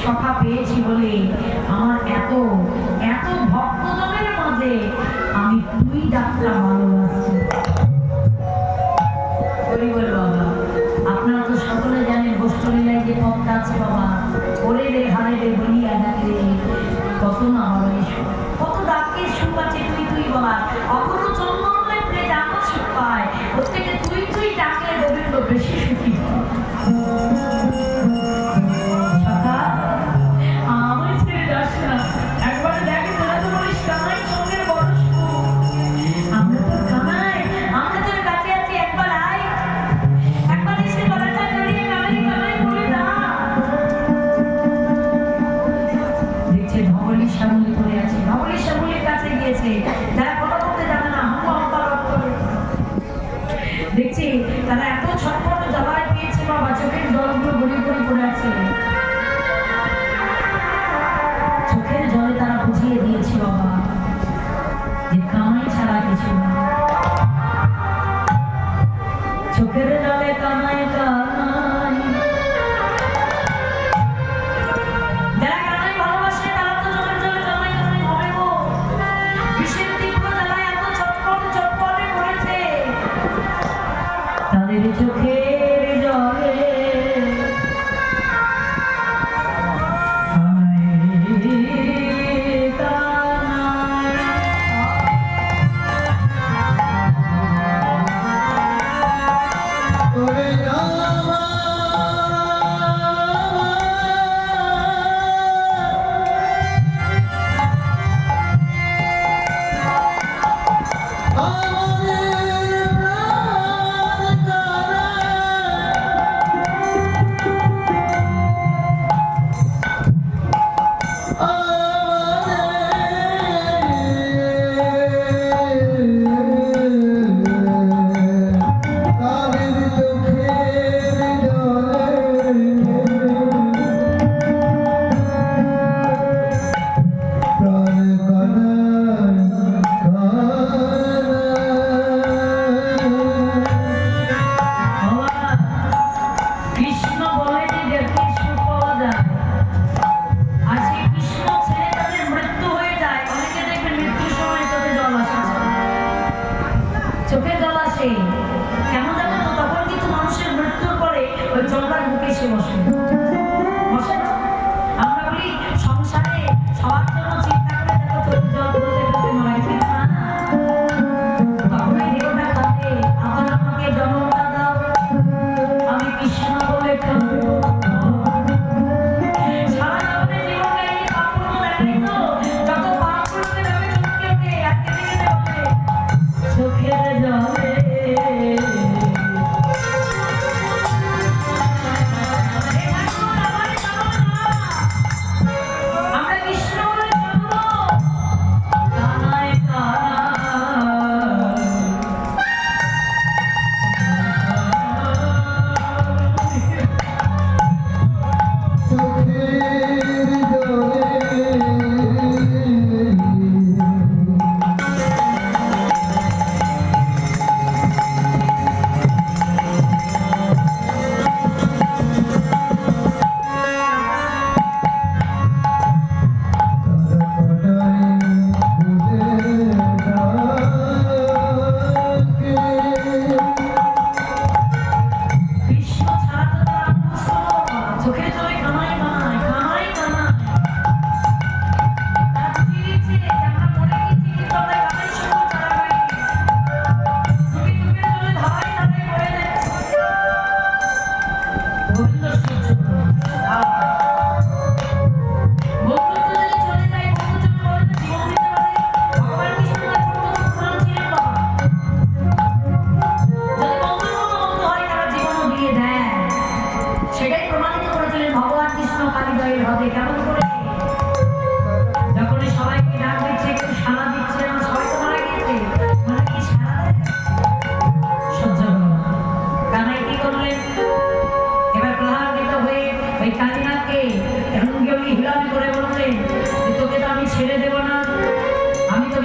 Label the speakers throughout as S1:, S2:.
S1: সখা পেয়েছি বলে আমার এত এত ভক্তজনের মাঝে আমি তুই ডাকটা ভালোবাসছি। বাবা আপনারা তো সকলে জানেন গোষ্ঠলীলায় যে পথটা আছে বাবা, ওরে রে হারে রে বলিয়া ডাকে রে, কত না হবে কত ডাকে সুখ আছে তুই তুই বলা, অপর চন্দনে প্রে ডাকা সুখ পায়, প্রত্যেকে তুই তুই ডাকলে গোবিন্দ বেশি সুখী হয়। দেখছি তারা এত ছটফট জ্বালায় পেয়েছে বাবা, চোখের জলগুলো গড়িয়ে গড়িয়ে পড়ে আছে, চোখের জলে তারা বুঝিয়ে দিয়েছে বাবা যে কামাই ছাড়া কিছু না, চোখের জলে কামাই কামাই। যারা কামাই ভালোবাসে তারা তো চোখের জলে কামাই কামাই হবে গো, বিষের তীব্র জ্বালায় এত ছটফট ছটফটে পড়েছে, তাদের চোখের জলে চোখে জল আসে কেমন জানো তো, তখন কিন্তু মানুষের মৃত্যুর পরে ওই জলটার বুকে এসে বসে বসে না। আমরা বলি সংসারে সবার জন্য চিন্তা করে দেখো চোখে জল পড়তে পড়তে মারা গেছে না, তখন ওই দেহটা কাঁদে, আবার আমাকে জন্মটা দাও, আমি কৃষ্ণ বলে কাঁদবো। সারা জীবনে জীবনে এই পাপগুলো দেখাই তো, যত পাপগুলোকে যাবে চোখকে উঠে আর কেঁদে কেঁদে বলে চোখের জলে আমরা কৃষ্ণ বলে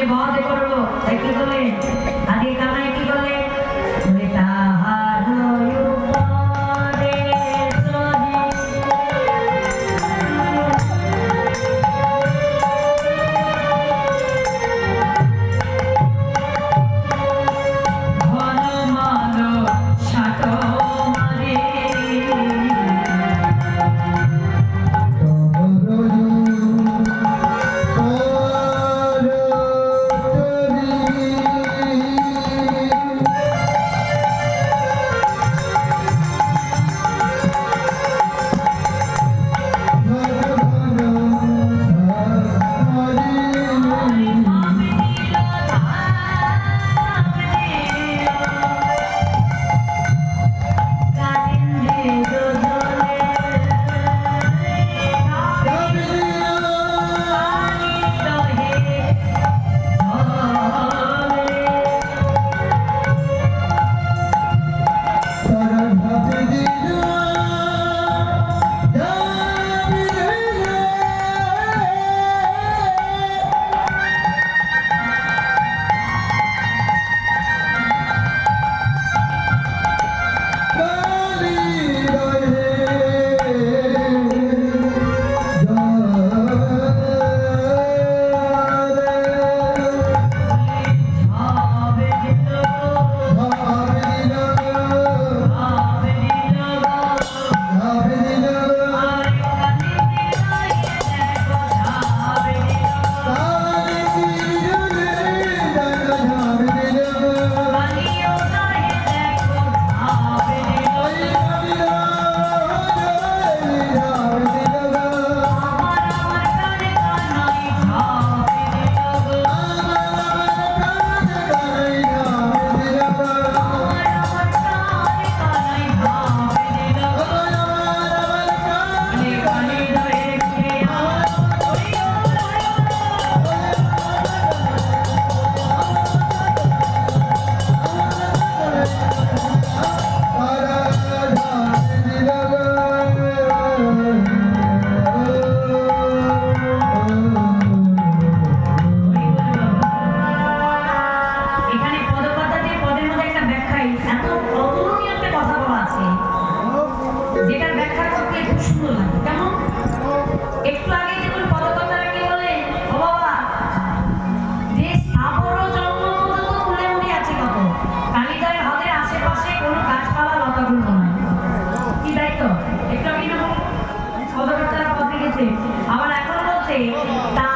S1: বহাতে করবো তাই কি করলে আগে কানায় কি করলে বলে তাহার উপরে চলি ঘন মানো সাটো মারে যেটার ব্যাখ্যা করতে খুব সুন্দর লাগে কেমন একটু আগে দেখুন পদকথাটা কি বলে ও বাবা যে স্থাবর জঙ্গল তো তুলে উঠে আছে কত কালিদায় হ্রদের আশেপাশে কোনো গাছপালা লতাগুলো নয় কি তাই তো একটু আগে না পদকথাটা পথে গেছে আবার এখন বলছে তা